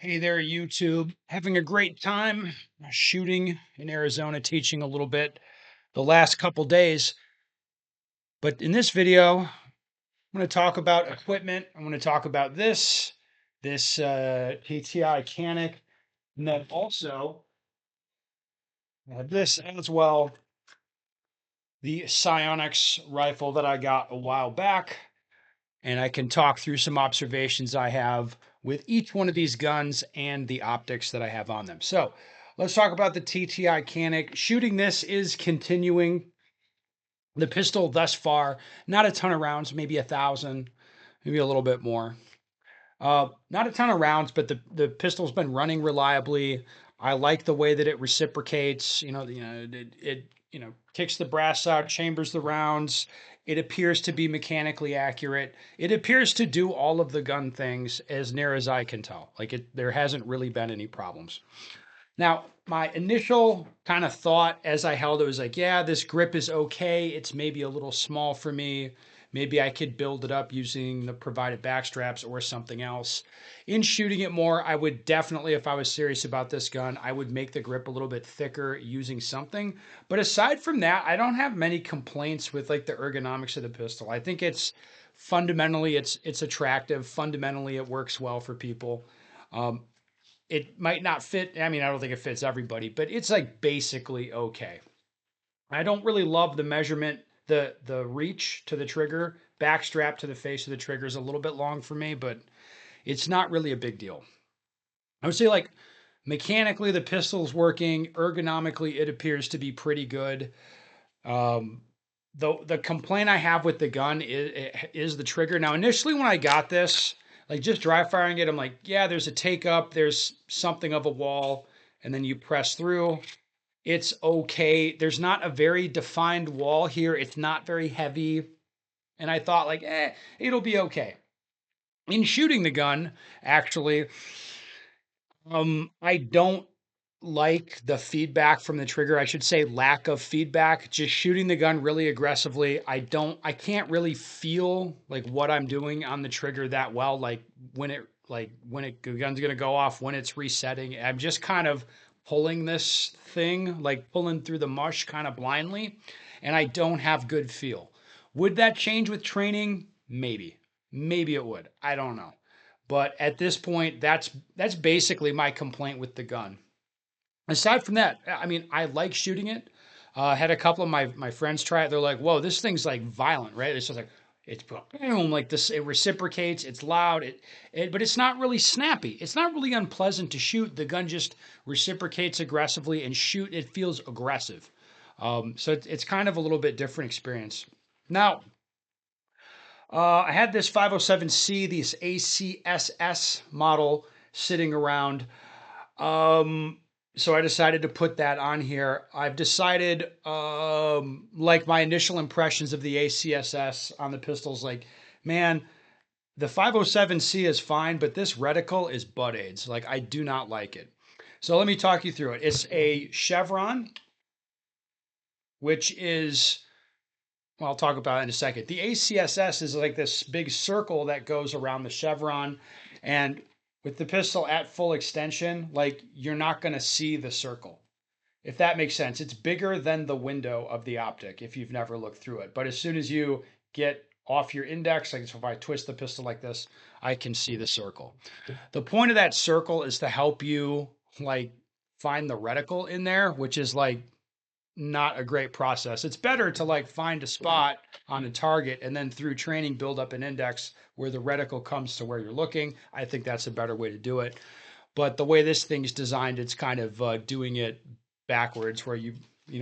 Hey there, YouTube. Having a great time shooting in Arizona, teaching a little bit the last couple days. But in this video, I'm going to talk about equipment. I'm going to talk about this TTI Canic, and then also I have this as well, the Sionics rifle that I got a while back. And I can talk through some observations I have with each one of these guns and the optics that I have on them. So let's talk about the TTI Canic. Shooting this is continuing. The pistol thus far, not a ton of rounds, maybe 1,000, maybe a little bit more. Not a ton of rounds, but the pistol's been running reliably. I like the way that it reciprocates. It kicks the brass out, chambers the rounds. It appears to be mechanically accurate. It appears to do all of the gun things as near as I can tell. There hasn't really been any problems. Now, my initial kind of thought as I held it was like, yeah, this grip is okay. It's maybe a little small for me. Maybe I could build it up using the provided back straps or something else. In shooting it more, I would definitely, if I was serious about this gun, I would make the grip a little bit thicker using something. But aside from that, I don't have many complaints with like the ergonomics of the pistol. I think it's fundamentally it's attractive. Fundamentally, it works well for people. It might not fit. I mean, I don't think it fits everybody, but it's like basically okay. I don't really love the measurement, the reach to the trigger, back strap to the face of the trigger is a little bit long for me, but it's not really a big deal. I would say like mechanically the pistol's working, ergonomically it appears to be pretty good. Um, the complaint I have with the gun is the trigger. Now, initially when I got this, like just dry firing it, I'm like, yeah, there's a take up, there's something of a wall, and then you press through. It's okay. There's not a very defined wall here. It's not very heavy. And I thought like, it'll be okay. In shooting the gun, actually, I don't like the feedback from the trigger. I should say lack of feedback. Just shooting the gun really aggressively. I can't really feel like what I'm doing on the trigger that well. The gun's gonna go off, when it's resetting. I'm just kind of pulling this thing, like pulling through the mush kind of blindly, and I don't have good feel. Would that change with training? Maybe. Maybe it would. I don't know. But at this point, that's basically my complaint with the gun. Aside from that, I mean, I like shooting it. I had a couple of my friends try it. They're like, "Whoa, this thing's like violent, right?" It's just like it's boom, like this. It reciprocates. It's loud. But it's not really snappy. It's not really unpleasant to shoot. The gun just reciprocates aggressively and shoot. It feels aggressive. So it's kind of a little bit different experience. Now, I had this 507C, this ACSS model sitting around. So I decided to put that on here. I've decided, like my initial impressions of the ACSS on the pistols, like, man, the 507C is fine, but this reticle is butt aids. Like, I do not like it. So let me talk you through it. It's a chevron, which is, well, I'll talk about it in a second. The ACSS is like this big circle that goes around the chevron. And with the pistol at full extension, like you're not going to see the circle, if that makes sense. It's bigger than the window of the optic if you've never looked through it. But as soon as you get off your index, like so if I twist the pistol like this, I can see the circle. The point of that circle is to help you like find the reticle in there, which is like not a great process. It's better to like find a spot on a target and then through training build up an index where the reticle comes to where you're looking. I think that's a better way to do it. But the way this thing's designed, it's kind of doing it backwards, where you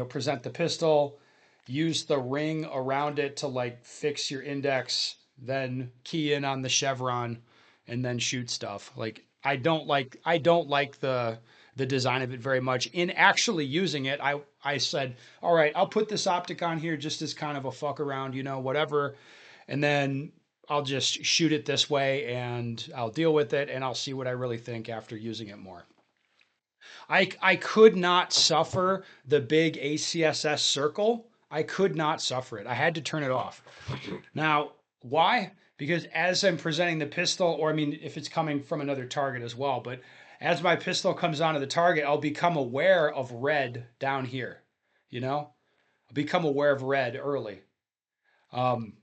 present the pistol, use the ring around it to like fix your index, then key in on the chevron, and then shoot stuff. Like I don't like the design of it very much. In actually using it, I said, all right, I'll put this optic on here just as kind of a fuck around, whatever, and then I'll just shoot it this way and I'll deal with it and I'll see what I really think after using it more. I could not suffer the big ACSS circle. I could not suffer it. I had to turn it off. Now, why? because as I'm presenting the pistol, or I mean, if it's coming from another target as well, but as my pistol comes onto the target, I'll become aware of red down here. You know, I'll become aware of red early. Um,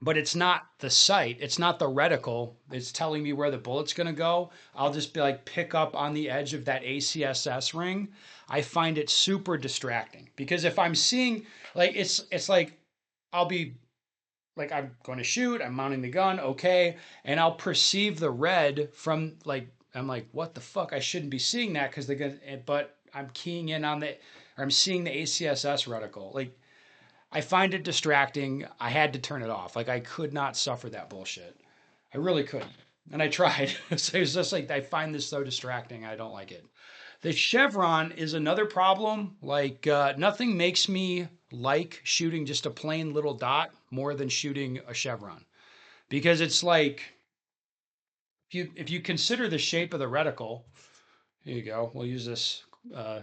but it's not the sight, it's not the reticle. It's telling me where the bullet's going to go. I'll just be like pick up on the edge of that ACSS ring. I find it super distracting because if I'm seeing like it's like I'll be like I'm going to shoot, I'm mounting the gun, okay, and I'll perceive the red from like I'm like what the fuck? I shouldn't be seeing that because the gun, but I'm keying in on the or I'm seeing the ACSS reticle. Like I find it distracting. I had to turn it off. Like I could not suffer that bullshit. I really couldn't. And I tried. So it's just like I find this so distracting. I don't like it. The chevron is another problem. Like nothing makes me like shooting just a plain little dot more than shooting a chevron because it's like if you consider the shape of the reticle, here you go. We'll use uh,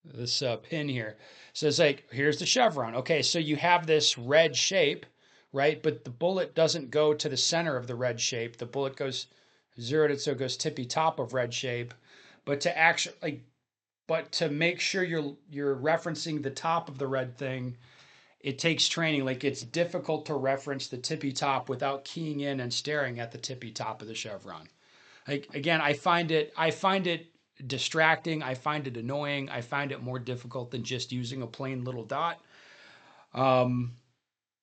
this pin here. So it's like, here's the chevron. Okay, so you have this red shape, right? But the bullet doesn't go to the center of the red shape. The bullet goes zeroed, so it goes tippy top of red shape. But to actually, like, but to make sure you're referencing the top of the red thing, it takes training. Like it's difficult to reference the tippy top without keying in and staring at the tippy top of the chevron. Like again, I find it distracting. I find it annoying. I find it more difficult than just using a plain little dot. Um,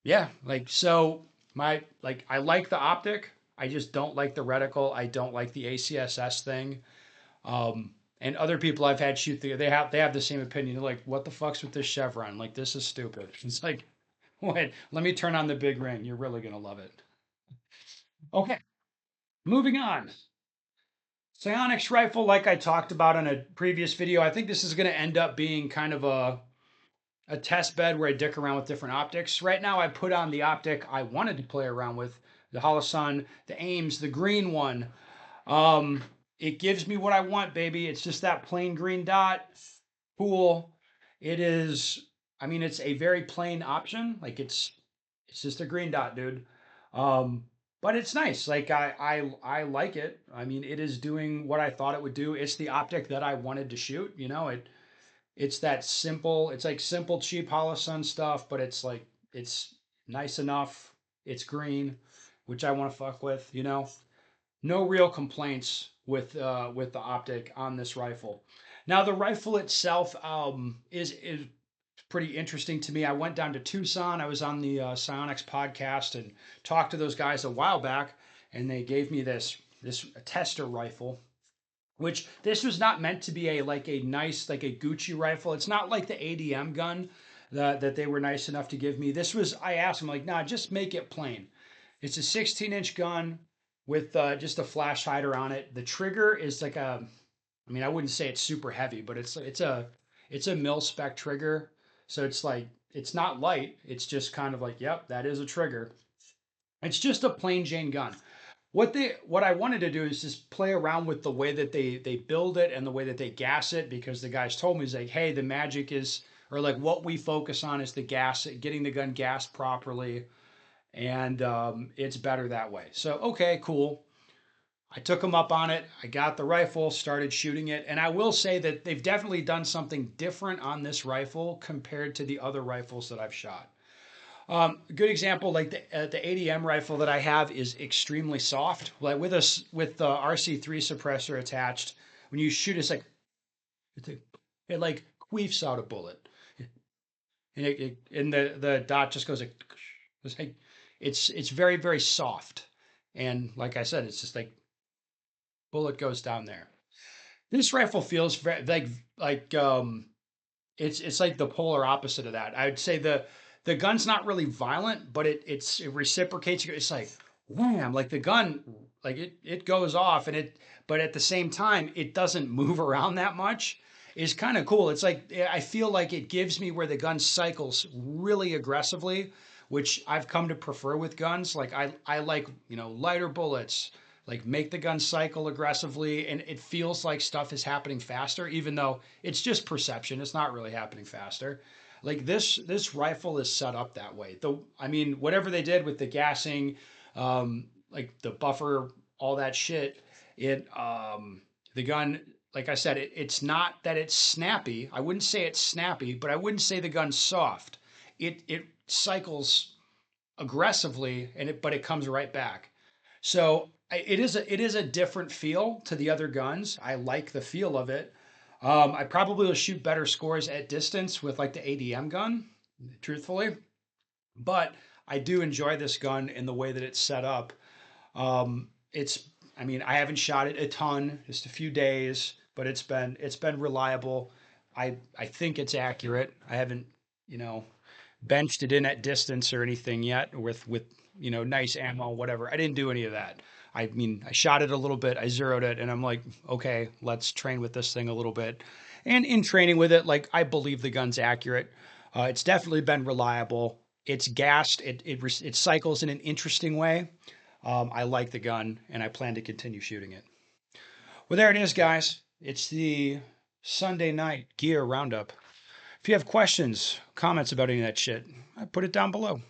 yeah, like so my like I like the optic. I just don't like the reticle. I don't like the ACSS thing. And other people I've had shoot they have the same opinion. They're like, what the fuck's with this chevron? Like this is stupid. It's like, wait, let me turn on the big ring. You're really gonna love it. Okay, moving on. Sionics rifle, like I talked about in a previous video, I think this is going to end up being kind of a test bed where I dick around with different optics. Right now, I put on the optic I wanted to play around with, the Holosun, the Ames, the green one. Um, it gives me what I want, baby. It's just that plain green dot. Cool. It is, I mean, it's a very plain option. Like it's just a green dot, dude. Um, but it's nice. Like I like it. I mean, it is doing what I thought it would do. It's the optic that I wanted to shoot. You know, it's that simple. It's like simple, cheap Holosun stuff, but it's like it's nice enough. It's green, which I want to fuck with. You know, no real complaints with the optic on this rifle. Now the rifle itself is pretty interesting to me. I went down to Tucson. I was on the Sionics podcast and talked to those guys a while back, and they gave me this tester rifle. Which this was not meant to be a like a nice like a Gucci rifle. It's not like the ADM gun that they were nice enough to give me. This was I asked them like, nah, just make it plain. It's a 16-inch gun with just a flash hider on it. The trigger is like I mean, I wouldn't say it's super heavy, but it's a mil spec trigger. So it's like it's not light. It's just kind of like, yep, that is a trigger. It's just a plain Jane gun. What I wanted to do is just play around with the way that they build it and the way that they gas it because the guys told me is like, hey, the magic is or like what we focus on is the gas, getting the gun gassed properly, and it's better that way. So okay, cool. I took them up on it. I got the rifle, started shooting it, and I will say that they've definitely done something different on this rifle compared to the other rifles that I've shot. A good example, like the ADM rifle that I have, is extremely soft. Like with the RC3 suppressor attached, when you shoot, it's like it like queefs out a bullet, and and the dot just goes like it's very soft, and like I said, it's just like bullet goes down there. This rifle feels very like it's like the polar opposite of that. I'd say the gun's not really violent, but it reciprocates. It's like wham, like the gun, like it goes off, and it but at the same time it doesn't move around that much. Is kind of cool. It's like I feel like it gives me where the gun cycles really aggressively, which I've come to prefer with guns. Like I like lighter bullets, like make the gun cycle aggressively, and it feels like stuff is happening faster, even though it's just perception. It's not really happening faster. Like this rifle is set up that way. I mean, whatever they did with the gassing, like the buffer, all that shit. It the gun, like I said, it's not that it's snappy. I wouldn't say it's snappy, but I wouldn't say the gun's soft. It cycles aggressively, but it comes right back. So it is a different feel to the other guns. I like the feel of it. I probably will shoot better scores at distance with like the ADM gun, truthfully, but I do enjoy this gun in the way that it's set up. It's, I mean, I haven't shot it a ton, just a few days, but it's been reliable. I think it's accurate. I haven't, you know, benched it in at distance or anything yet with nice ammo, whatever. I didn't do any of that. I mean, I shot it a little bit, I zeroed it, and I'm like, okay, let's train with this thing a little bit. And in training with it, like I believe the gun's accurate. It's definitely been reliable. It's gassed. It cycles in an interesting way. I like the gun, and I plan to continue shooting it. Well, there it is, guys. It's the Sunday night gear roundup. If you have questions, comments about any of that shit, put it down below.